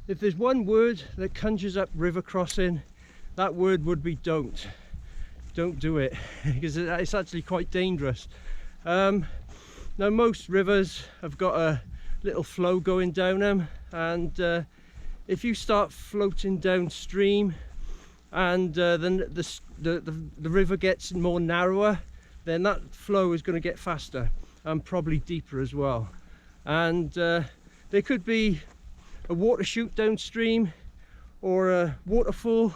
If there's one word that conjures up river crossing, that word would be don't. Don't do it, because it's actually quite dangerous. Now most rivers have got a little flow going down them, and if you start floating downstream and then the river gets more narrower, then that flow is going to get faster and probably deeper as well. And there could be a water chute downstream, or a waterfall,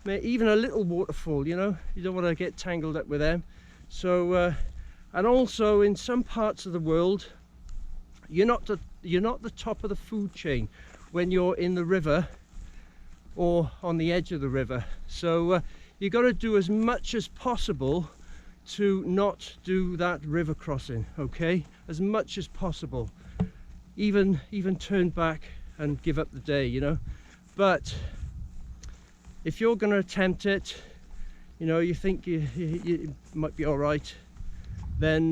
even a little waterfall, you know, you don't want to get tangled up with them. So and also in some parts of the world, you're not the top of the food chain when you're in the river or on the edge of the river. So you got to do as much as possible to not do that river crossing, okay, as much as possible, even turn back and give up the day, you know. But if you're going to attempt it, you know, you think you might be all right, then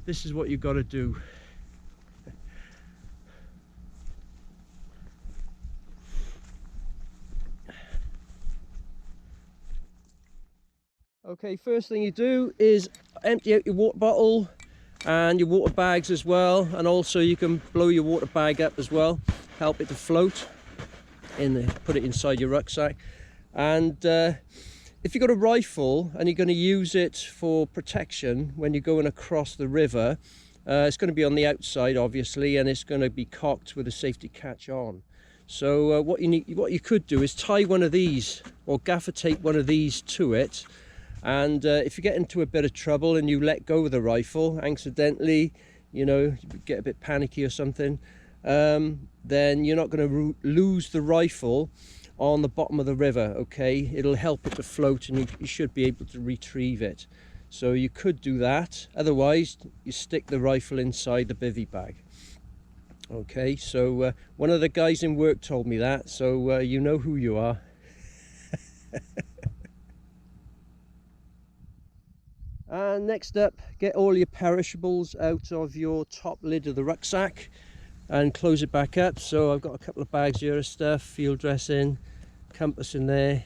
this is what you've got to do. Okay, first thing you do is empty out your water bottle and your water bags as well, and also you can blow your water bag up as well, help it to float put it inside your rucksack. And if you've got a rifle and you're going to use it for protection when you're going across the river, it's going to be on the outside obviously, and it's going to be cocked with a safety catch on. So what you could do is tie one of these, or gaffer tape one of these to it. And if you get into a bit of trouble and you let go of the rifle accidentally, you know, you get a bit panicky or something, then you're not going to lose the rifle on the bottom of the river, okay? It'll help it to float, and you should be able to retrieve it. So you could do that. Otherwise, you stick the rifle inside the bivy bag. Okay, so one of the guys in work told me that, so you know who you are. And next up, get all your perishables out of your top lid of the rucksack and close it back up. So I've got a couple of bags here of stuff, field dressing, compass in there,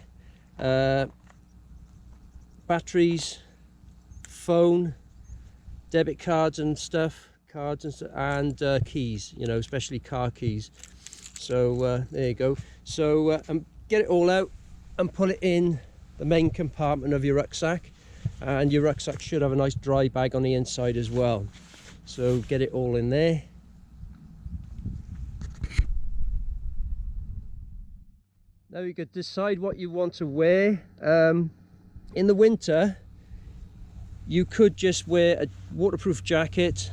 batteries, phone, debit cards and stuff, and keys, you know, especially car keys. So there you go. So get it all out and put it in the main compartment of your rucksack. And your rucksack should have a nice dry bag on the inside as well. So get it all in there. Now you could decide what you want to wear. In the winter, you could just wear a waterproof jacket,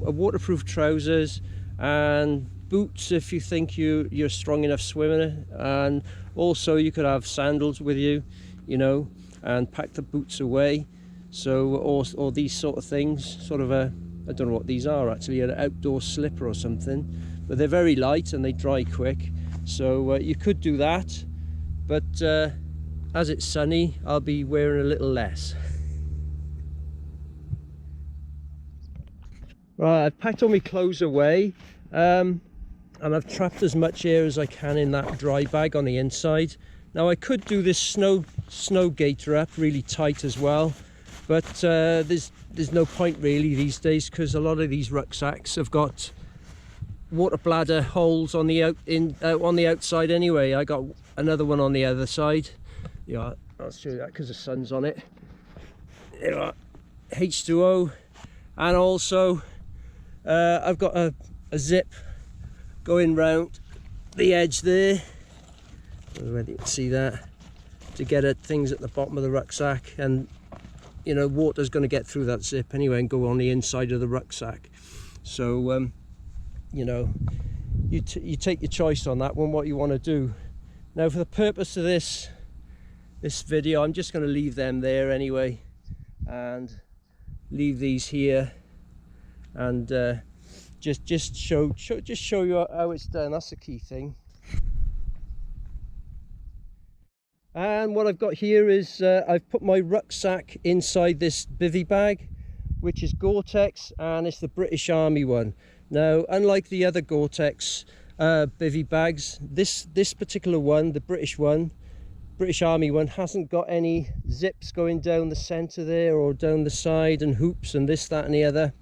a waterproof trousers, and boots if you think you're strong enough swimmer. And also you could have sandals with you, you know, and pack the boots away. So or these sort of things, sort of I don't know what these are actually, an outdoor slipper or something, but they're very light and they dry quick. So you could do that, but as it's sunny, I'll be wearing a little less. Right, I've packed all my clothes away, and I've trapped as much air as I can in that dry bag on the inside. Now I could do this snow gaiter up really tight as well, but there's no point really these days, because a lot of these rucksacks have got water bladder holes on the outside anyway. I got another one on the other side. Yeah, I'll show you that because the sun's on it. There you are, H2O, and also I've got a zip going round the edge there. I don't know whether you can see that, to get at things at the bottom of the rucksack, and you know, water's going to get through that zip anyway and go on the inside of the rucksack. So you know, you take your choice on that one, what you want to do. Now for the purpose of this video, I'm just going to leave them there anyway, and leave these here, and just show you how it's done. That's the key thing. And what I've got here is I've put my rucksack inside this bivy bag, which is Gore-Tex, and it's the British Army one. Now, unlike the other Gore-Tex bivy bags. This particular one, the British Army one, hasn't got any zips going down the center there or down the side and hoops and this, that and the other.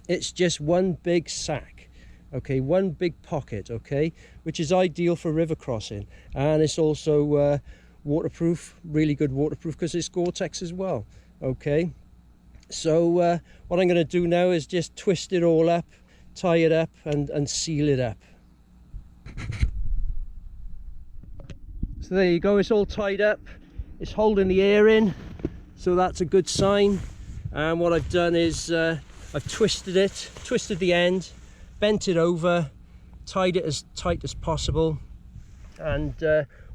It's just one big sack, okay, one big pocket, okay, which is ideal for river crossing. And it's also waterproof, really good waterproof, because it's Gore-Tex as well, okay. So what I'm going to do now is just twist it all up, tie it up and seal it up. So there you go, it's all tied up, it's holding the air in, so that's a good sign. And what I've done is I've twisted the end, bent it over, tied it as tight as possible. And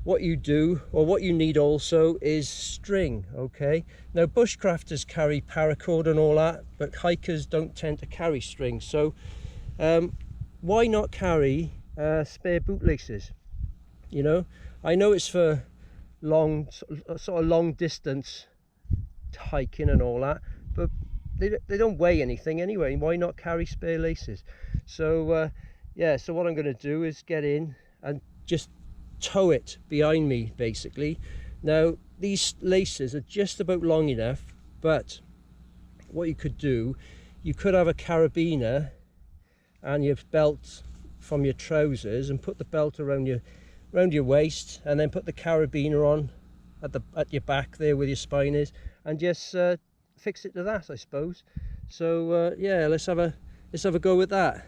what you do, or what you need also, is string, okay. Now bushcrafters carry paracord and all that, but hikers don't tend to carry string. So why not carry spare bootlaces? You know, I know it's for sort of long distance hiking and all that, but they don't weigh anything anyway. Why not carry spare laces? So yeah, so what I'm going to do is get in and just tow it behind me, basically. Now these laces are just about long enough, but what you could do, you could have a carabiner and your belt from your trousers and put the belt around your waist, and then put the carabiner on at your back there where your spine is, and just fix it to that, I suppose. So yeah, let's have a go with that.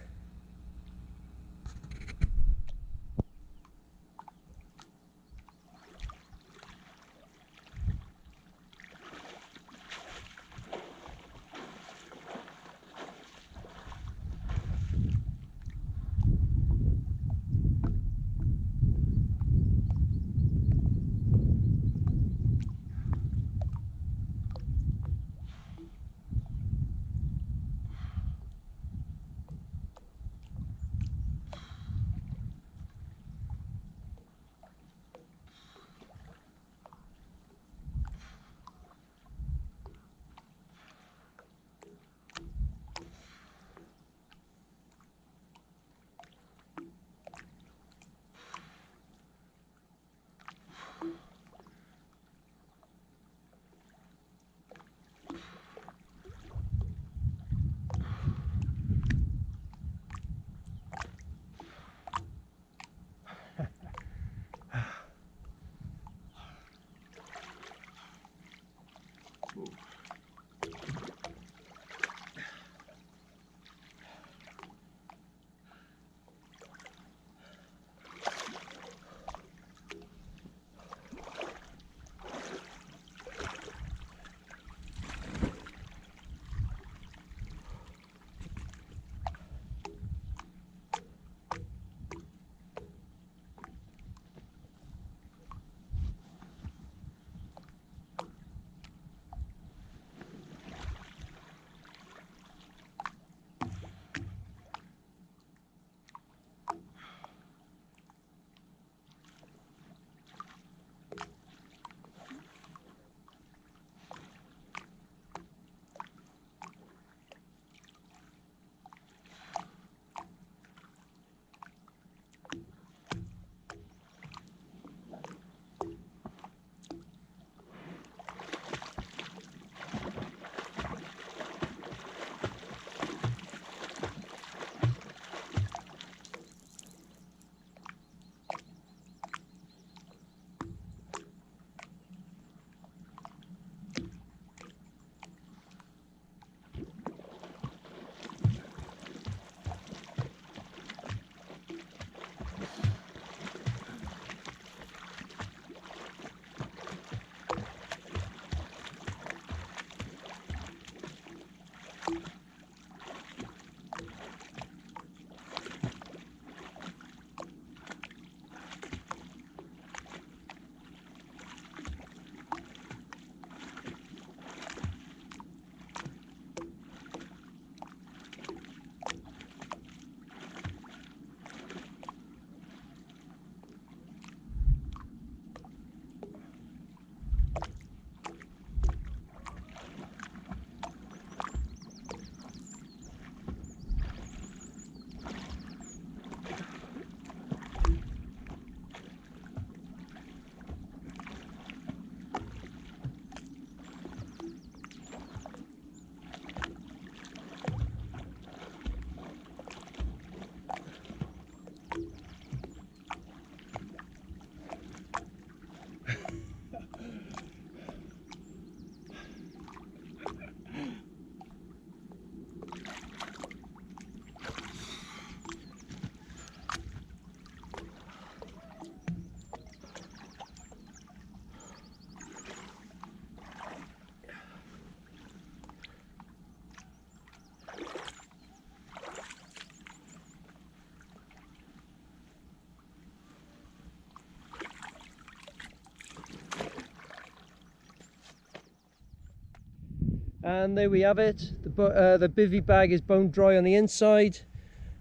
And there we have it. The bivy bag is bone dry on the inside.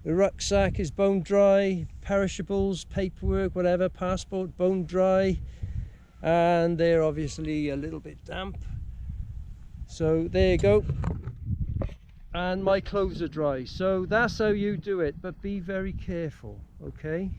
The rucksack is bone dry. Perishables, paperwork, whatever, passport, bone dry. And they're obviously a little bit damp. So there you go. And my clothes are dry. So that's how you do it, but be very careful, okay?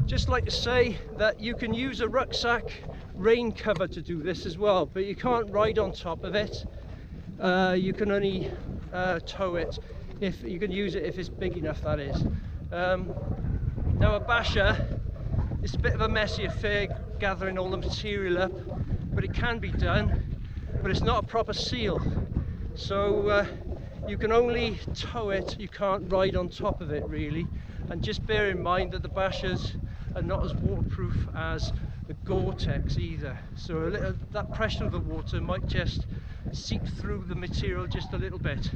Just like to say that you can use a rucksack rain cover to do this as well, but you can't ride on top of it. You can only tow it. If you can use it if it's big enough, that is. Now a basher, it's a bit of a messy affair gathering all the material up, but it can be done, but it's not a proper seal. So you can only tow it, you can't ride on top of it really. And just bear in mind that the bashers are not as waterproof as the Gore-Tex either. So that pressure of the water might just seep through the material just a little bit.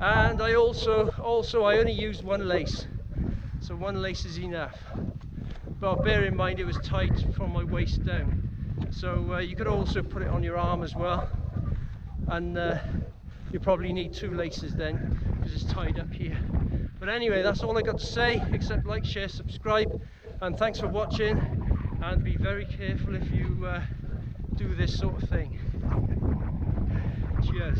And I also I only used one lace, so one lace is enough. But bear in mind it was tight from my waist down. So you could also put it on your arm as well, and you probably need 2 laces then because it's tied up here. But anyway, that's all I got to say, except like, share, subscribe, and thanks for watching, and be very careful if you do this sort of thing. Cheers.